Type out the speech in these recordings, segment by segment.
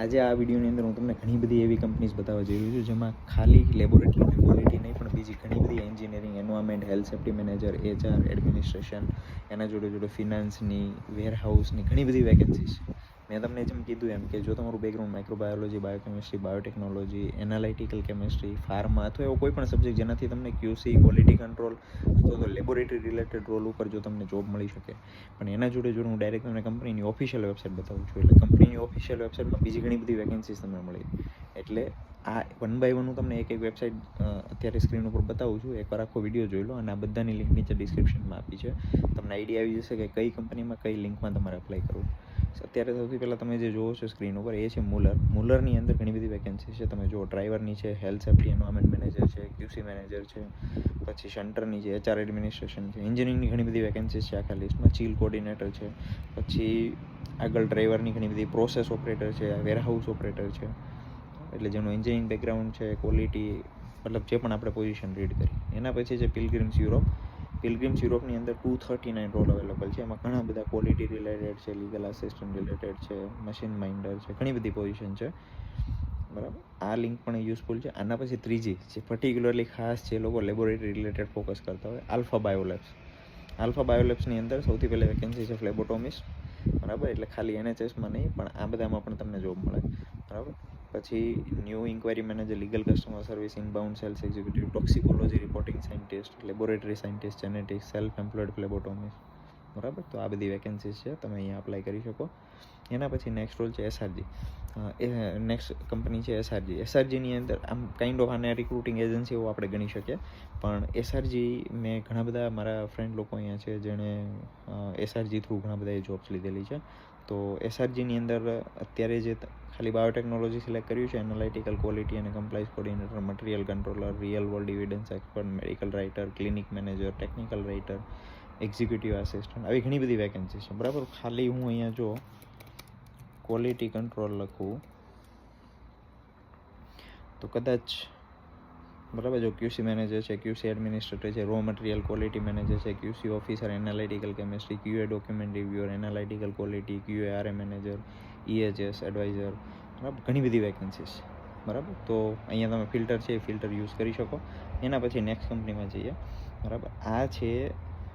આજે આ વિડીયોની અંદર હું તમને ઘણી બધી એવી કંપનીઝ બતાવવા જઈ રહ્યો છું જેમાં ખાલી લેબોરેટરી અને ક્વોલિટી નહીં પણ બીજી ઘણી બધી engineering, environment, health safety manager, HR, administration, એના જોડે જોડે ફિનાન્સની, વેરહાઉસની ઘણી બધી વેકેન્સીઝ છે. મેં તમને જેમ કીધું એમ કે જો તમારું background microbiology, biochemistry, biotechnology, analytical chemistry, pharma અથવા એવો કોઈ પણ સબ્જેક્ટ જેનાથી તમને QC, ક્વોલિટી કંટ્રોલ અથવા તો લેબોરેટરી રિલેટેડ રોલ ઉપર જો તમને જોબ મળી શકે, પણ એના જોડે જોડે હું ડાયરેક્ટ તમને કંપનીની ઓફિશિયલ વેબસાઇટ બતાવું છું. એટલે કંપનીની ઓફિશિયલ વેબસાઇટમાં બીજી ઘણી બધી વેકેન્સીઝ તમને મળી. એટલે આ 1 by 1 હું તમને એક વેબસાઇટ અત્યારે સ્ક્રીન ઉપર બતાવું છું. એકવાર આખો વિડીયો જોઈ લો અને આ બધાની લિંક નીચે ડિસ્ક્રિપ્શનમાં આપી છે. તમને આઈડિયા આવી જશે કે કઈ કંપનીમાં કઈ લિંકમાં તમારે અપ્લાય કરવું. અત્યારે સૌથી પહેલાં તમે જે જોવો છો સ્ક્રીન ઉપર એ છે મુલરની અંદર ઘણી બધી વેકેન્સી છે. તમે જુઓ ડ્રાઈવરની છે, હેલ્થ સેફ્ટી એન્વાયરમેન્ટ મેનેજર છે, QC મેનેજર છે, પછી શન્ટરની છે, HR એડમિનિસ્ટ્રેશન છે, એન્જિનિયરિંગની ઘણી બધી વેકેન્સીઝ છે આખા લિસ્ટમાં, ચીલ કોર્ડિનેટર છે, પછી આગળ ડ્રાઈવરની ઘણી બધી પ્રોસેસ ઓપરેટર છે, વેરહાઉસ ઓપરેટર છે. એટલે જેનું એન્જિનિયરિંગ બેકગ્રાઉન્ડ છે, ક્વોલિટી મતલબ જે પણ આપણે પોઝિશન રીડ કરી. એના પછી છે પિલગ્રીમ્સ યુરોપની અંદર 239 રોલ અવેલેબલ છે. એમાં ઘણા બધા ક્વોલિટી રિલેટેડ છે, લીગલ આસિસ્ટન્ટ રિલેટેડ છે, મશીન માઇન્ડર છે, ઘણી બધી પોઝિશન છે. બરાબર, આ લિંક પણ યુઝફુલ છે. આના પછી ત્રીજી જે પર્ટિક્યુલરલી ખાસ છે, લોકો લેબોરેટરી રિલેટેડ ફોકસ કરતા હોય, આલ્ફા બાયોલેબ્સની અંદર સૌથી પહેલાં વેકેન્સી છે ફ્લેબોટોમિસ્ટ. બરાબર, એટલે ખાલી NHSમાં નહીં પણ આ બધામાં પણ તમને જોબ મળે. બરાબર, પછી new inquiry manager, legal customer service, inbound sales executive, toxicology reporting scientist, laboratory scientist, genetics, self employed phlebotomist. બરાબર, તો આ બધી વેકેન્સીઝ છે, તમે અહીંયા અપ્લાય કરી શકો. એના પછી નેક્સ્ટ રોલ છે SRG. નેક્સ્ટ કંપની છે SRGની અંદર આમ કાઇન્ડ ઓફ આને રિક્રુટિંગ એજન્સી એવું આપણે ગણી શકીએ. પણ SRG મેં ઘણા બધા મારા ફ્રેન્ડ લોકો અહીંયા છે જેણે SRG થ્રુ ઘણા બધા જોબ્સ લીધેલી છે. તો SRGની અંદર અત્યારે જે ખાલી બાયોટેકનોલોજી સિલેક્ટ કર્યું છે, એનાલિટિકલ, ક્વોલિટી અને compliance coordinator, material controller, real world evidence expert, medical writer, clinic manager, technical writer, executive assistant, આવી ઘણી બધી વેકેન્સી છે. બરાબર, ખાલી હું અહીંયા જો ક્વોલિટી કંટ્રોલ લખું તો કદાચ બરાબર, જો QC મેનેજર છે, QC એડમિનિસ્ટ્રેટર છે, રો મટીરિયલ ક્વોલિટી મેનેજર છે, QC officer, analytical chemistry, QA document reviewer, analytical quality, QA manager, EHS advisor, બરાબર, ઘણી બધી વેકેન્સીસ છે. બરાબર, તો અહીંયા તમે ફિલ્ટર છે એ ફિલ્ટર યુઝ કરી શકો. એના પછી નેક્સ્ટ કંપનીમાં જઈએ. બરાબર, આ છે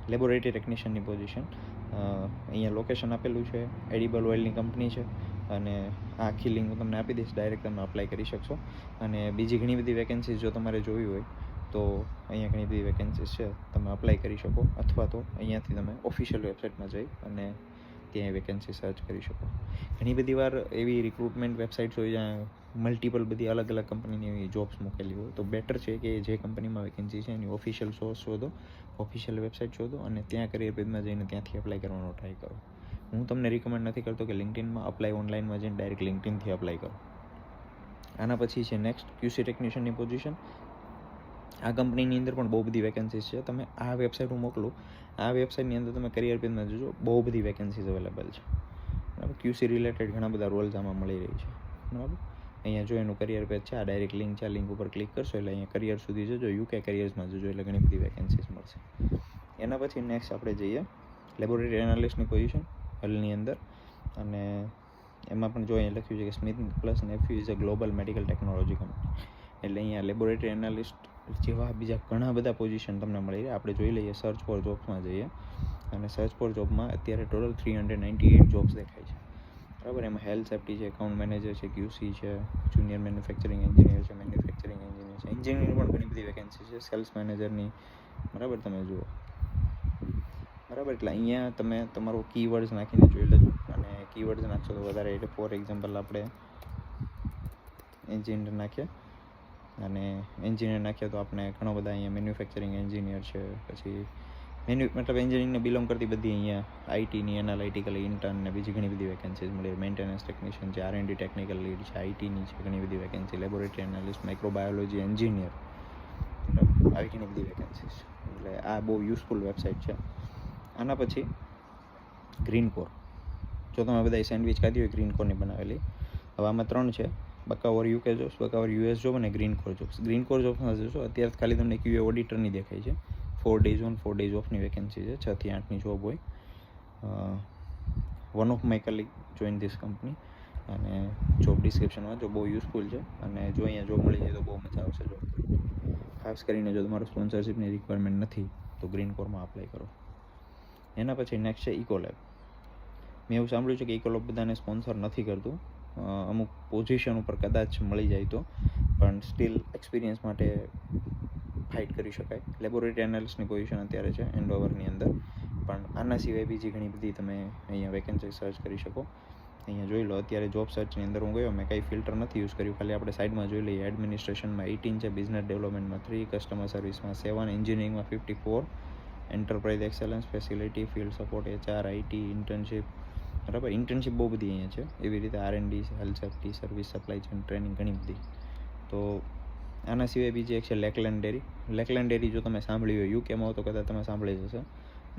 લેબોરેટરી ટેકનિશિયનની પોઝિશન. અહીંયા લોકેશન આપેલું છે, એડિબલ ઓઇલની કંપની છે. અને આ આખી લિંક હું તમને આપી દઈશ, ડાયરેક્ટ તમે અપ્લાય કરી શકશો. અને બીજી ઘણી બધી વેકેન્સીઝ જો તમારે જોવી હોય તો અહીંયા ઘણી બધી વેકેન્સીઝ છે, તમે અપ્લાય કરી શકો. અથવા તો અહીંયાથી તમે ઓફિશિયલ વેબસાઇટમાં જઈ અને ત્યાં વેકેન્સી સર્ચ કરી શકો. ઘણી બધી વાર એવી રિક્રુટમેન્ટ વેબસાઇટ્સ હોય જ્યાં મલ્ટિપલ બધી અલગ અલગ કંપનીની એવી જોબ્સ મૂકેલી હોય. તો બેટર છે કે જે કંપનીમાં વેકેન્સી છે એની ઓફિશિયલ સોર્સ શોધો, ઓફિશિયલ વેબસાઇટ શોધો અને ત્યાં કરિયર પેજમાં જઈને ત્યાંથી અપ્લાય કરવાનો ટ્રાય કરો. હું તમને રિકમેન્ડ નથી કરતો કે લિંક્ડઇનમાં અપ્લાય ઓનલાઈનમાં જઈને ડાયરેક્ટ લિંક્ડઇનથી અપ્લાય કરો. આના પછી છે નેક્સ્ટ QC ટેકનિશિયનની પોઝિશન. આ કંપનીની અંદર પણ બહુ બધી વેકેન્સીઝ છે. તમે આ વેબસાઇટ હું મોકલું, આ વેબસાઇટની અંદર તમે કરિયર પેજમાં જોજો, બહુ બધી વેકેન્સીઝ અવેલેબલ છે. બરાબર, QC રિલેટેડ ઘણા બધા રોલ્સ આમાં મળી રહી છે. બરાબર, અહીંયા જો એનું કરિયર પેજ છે, આ ડાયરેક્ટ લિંક છે, આ લિંક ઉપર ક્લિક કરશો એટલે અહીંયા કરિયર સુધી જજો, UK કરિયર્સમાં જજો એટલે ઘણી બધી વેકેન્સીઝ મળશે. એના પછી નેક્સ્ટ આપણે જઈએ લેબોરેટરી એનાલિસ્ટની પોઝિશન હાલની અંદર. અને એમાં પણ જો અહીંયા લખ્યું છે કે Smith plus nephew is a global medical technology company. એટલે અહીંયા લેબોરેટરી એનાલિસ્ટ જેવા બીજા ઘણા બધા પોઝિશન તમને મળી રહે. આપણે જોઈ લઈએ, સર્ચ ફોર જોબ્સમાં જઈએ અને સર્ચ ફોર જોબમાં અત્યારે ટોટલ 398 જોબ્સ દેખાય છે. બરાબર, એમાં હેલ્થ સેફ્ટી છે, એકાઉન્ટ મેનેજર છે, QC છે, જુનિયર મેન્યુફેક્ચરિંગ એન્જિનિયર છે, મેન્યુફેક્ચરિંગ એન્જિનિયર છે, એન્જિનિયરિંગ પણ ઘણી બધી વેકેન્સી છે, સેલ્સ મેનેજરની. બરાબર, તમે જુઓ. બરાબર, એટલે અહીંયા તમે તમારું કીવર્ડ્સ નાખીને જોઈ લેજો. અને કીવર્ડ્સ નાખશો તો વધારે, એટલે ફોર એક્ઝામ્પલ આપણે એન્જિનિયર નાખીએ અને એન્જિનિયર નાખીએ તો આપણે ઘણો બધા અહીંયા મેન્યુફેક્ચરિંગ એન્જિનિયર છે, પછી મતલબ એન્જિનિયરિંગને બિલોંગ કરતી બધી અહીંયા ITની, એનાલિટિકલ, ઇન્ટર્ન ને બીજી ઘણી બધી વેકેન્સીઝ મળી. મેન્ટેનન્સ ટેકનિશિયન છે, R&D ટેકનિકલ લીડ છે, ITની છે ઘણી બધી vacancy, laboratory analyst, microbiology engineer, આવી ઘણી બધી વેકેન્સીઝ છે. એટલે આ બહુ યુઝફુલ વેબસાઇટ છે. આના પછી ગ્રીનકોર. જો તમે બધા સેન્ડવિચ ખાધી હોય ગ્રીનકોરની બનાવેલી, હવે આમાં 3 છે, બકાવર UK જોબ્સ, બકાવર US જોબ અને ગ્રીનકોર જોબ્સ. ગ્રીનકોર જોબ્સમાં જોશો અત્યારે ખાલી તમને QA ઓડિટરની દેખાય છે. 4 days on 4 days ઓફની વેકેન્સી છે, 6 થી 8ની જોબ હોય. One of my colleague join this company અને જોબ ડિસ્ક્રિપ્શનમાં જો બહુ યુઝફુલ છે, અને જો અહીંયા જોબ મળી જાય તો બહુ મજા આવશે જોબ. ખાસ કરીને જો તમારો સ્પોન્સરશિપની રિક્વાયરમેન્ટ નથી તો ગ્રીન કોરમાં અપ્લાય કરો. એના પછી નેક્સ્ટ છે ઇકોલેબ. મેં એવું સાંભળ્યું છે કે ઇકોલેબ બધાને સ્પોન્સર નથી કરતું, અમુક પોઝિશન ઉપર કદાચ મળી જાય તો, પણ સ્ટીલ એક્સપિરિયન્સ માટે ફાઇટ કરી શકાય. લેબોરેટરી એનાલિસ્ટની પોઝિશન અત્યારે છે એન્ડોવરની અંદર, પણ આના સિવાય બીજી ઘણી બધી તમે અહીંયા વેકેન્સી સર્ચ કરી શકો. અહીંયા જોઈ લો, અત્યારે જોબ સર્ચની અંદર હું ગયો, મેં કંઈ ફિલ્ટર નથી યુઝ કર્યું, ખાલી આપણે સાઈડમાં જોઈ લઈએ. એડમિનિસ્ટ્રેશનમાં 18 છે, બિઝનેસ ડેવલપમેન્ટમાં 3, કસ્ટમર સર્વિસમાં 7, એન્જિનિયરિંગમાં 54, enterprise excellence, facility, field support, HR, IT, internship. બરાબર, ઇન્ટર્નશિપ બહુ બધી અહીંયા છે. એવી રીતે R&D, health safety, service, supply chain, training ઘણી બધી. તો આના સિવાય બીજી એક છે લેકલેન્ડ ડેરી. લેકલેન્ડ ડેરી જો તમે સાંભળી હોય, યુકેમાં હો તો કદાચ તમે સાંભળી જશે,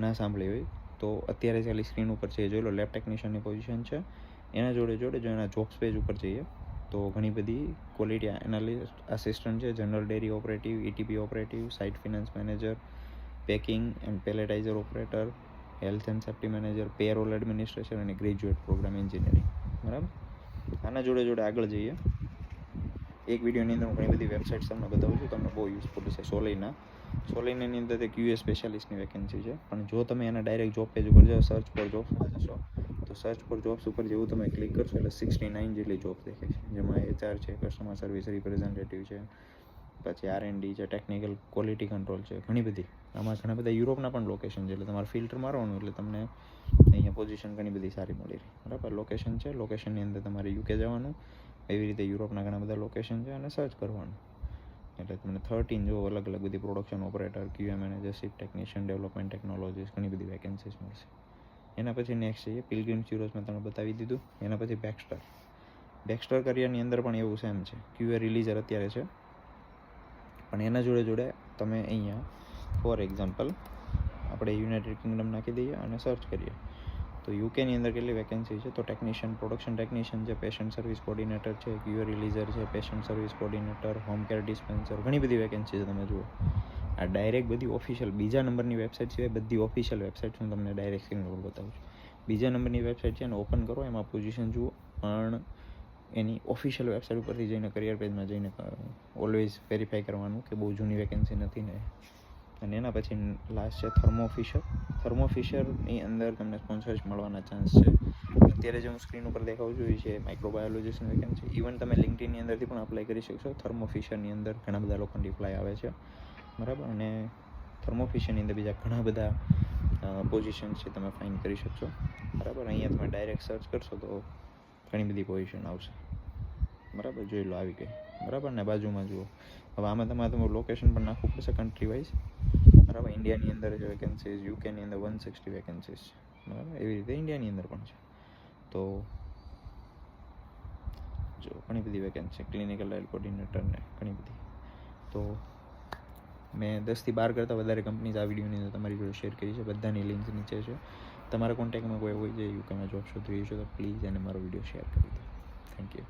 ના સાંભળી હોય તો અત્યારે ખાલી સ્ક્રીન ઉપર છે જોઈ લો. લેબ ટેકનિશિયનની પોઝિશન છે. એના જોડે જો એના જોબ્સ પેજ ઉપર જઈએ તો ઘણી બધી ક્વોલિટી એનાલિસ્ટ આસિસ્ટન્ટ છે, general dairy operative, ETP operative, site finance manager, packing and palletizer operator, health and safety manager, payroll administration અને ગ્રેજ્યુએટ પ્રોગ્રામ એન્જિનિયરિંગ. બરાબર, આના જોડે આગળ જઈએ. એક વિડીયોની અંદર હું ઘણી બધી વેબસાઇટ્સ તમને બતાવું છું, તમને બહુ યુઝફુલ છે. સોલિનાની અંદર તે QA સ્પેશિયાલિસ્ટની વેકેન્સી છે, પણ જો તમે એના ડાયરેક્ટ જોબ પેજ ઉપર જાઓ, સર્ચ ફોર જોબ્સમાં જશો તો સર્ચ ફોર જોબ્સ ઉપર જેવું તમે ક્લિક કરશો એટલે 69 જેટલી જોબ દેખાય છે, જેમાં HR છે, કસ્ટમર સર્વિસ રિપ્રેઝેન્ટેટિવ છે, પછી R&D છે, ટેકનિકલ ક્વોલિટી કંટ્રોલ છે, ઘણી બધી. આમાં ઘણા બધા યુરોપના પણ લોકેશન છે, એટલે તમારે ફિલ્ટર મારવાનું એટલે તમને અહીંયા પોઝિશન ઘણી બધી સારી મળી રહી. બરાબર, લોકેશન છે, લોકેશનની અંદર તમારે UK જવાનું, એવી રીતે યુરોપના ઘણા બધા લોકેશન છે, અને સર્ચ કરવાનું એટલે તમને 13 જો અલગ અલગ બધી production operator, QA manager, ship technician, development technologies, ઘણી બધી વેકેન્સીસ મળશે. એના પછી નેક્સ્ટ છે પિલગ્રીમ્સ યુરોસ, મેં તમને બતાવી દીધું. એના પછી બેક્સ્ટર કરિયરની અંદર પણ એવું સેમ છે. QA રિલીઝર અત્યારે છે, પણ એના જોડે તમે અહીંયા ફોર એક્ઝામ્પલ આપણે યુનાઇટેડ કિંગડમ નાખી દઈએ અને સર્ચ કરીએ તો યુકેની અંદર કેટલી વેકેન્સી છે તો ટેકનિશિયન, પ્રોડક્શન ટેકનિશિયન છે, પેશન્ટ સર્વિસ કોર્ડિનેટર છે, QA રિલીઝર છે, patient service coordinator, home care dispenser, ઘણી બધી વેકેન્સી છે. તમે જુઓ, આ ડાયરેક્ટ બધી ઓફિશિયલ બીજા નંબરની વેબસાઇટ સિવાય બધી ઓફિશિયલ વેબસાઇટ હું તમને ડાયરેક્ટ સ્ક્રીન ઉપર બતાવું છું. બીજા નંબરની વેબસાઇટ છે એને ઓપન કરો, એમાં પોઝિશન જુઓ, પણ એની ઓફિશિયલ વેબસાઇટ ઉપરથી જઈને કરિયર પેજમાં જઈને ઓલવેઝ વેરીફાઈ કરવાનું કે બહુ જૂની વેકેન્સી નથી ને. અને એના પછી લાસ્ટ છે થર્મો ફિશરની અંદર તમને સ્પોન્સરશિપ મળવાના ચાન્સ છે. અત્યારે જે હું સ્ક્રીન ઉપર દેખાવું છું એ છે માઇક્રોબાયોલોજીસ્ટની વેકેન્સી. ઇવન તમે લિંક્ડઇનની અંદરથી પણ અપ્લાય કરી શકશો. થર્મો ફિશરની અંદર ઘણા બધા લોકોને રિપ્લાય આવે છે, બરાબર. અને થર્મો ફિશરની અંદર બીજા ઘણા બધા પોઝિશન છે, તમે ફાઇન્ડ કરી શકશો, બરાબર. અહીંયા તમે ડાયરેક્ટ સર્ચ કરશો તો ઘણી બધી પોઝિશન આવશે, બરાબર. જોઈ લો, આવી ગઈ, બરાબર. ને બાજુમાં જુઓ, હવે આમાં તમારું લોકેશન પણ નાખવું પડશે કન્ટ્રી વાઇઝ, બરાબર. ઇન્ડિયાની અંદર છે વેકેન્સીઝ, યુકેની અંદર 160 વેકેન્સીઝ છે, બરાબર. એવી રીતે ઇન્ડિયાની અંદર પણ છે. તો જો ઘણી બધી વેકેન્સી, ક્લિનિકલ ટ્રાયલ કોર્ડિનેટર ને ઘણી બધી. તો મેં 10 થી 12 કરતાં વધારે કંપનીઝ આ વિડીયોની અંદર તમારી જોડે શેર કરી છે. બધાની લિંક નીચે છે. તમારા કોન્ટેક્ટમાં કોઈ હોય જે યુકેમાં જોબ શોધી રહ્યું છે તો પ્લીઝ એને મારો વિડીયો શેર કરી દો. Thank you.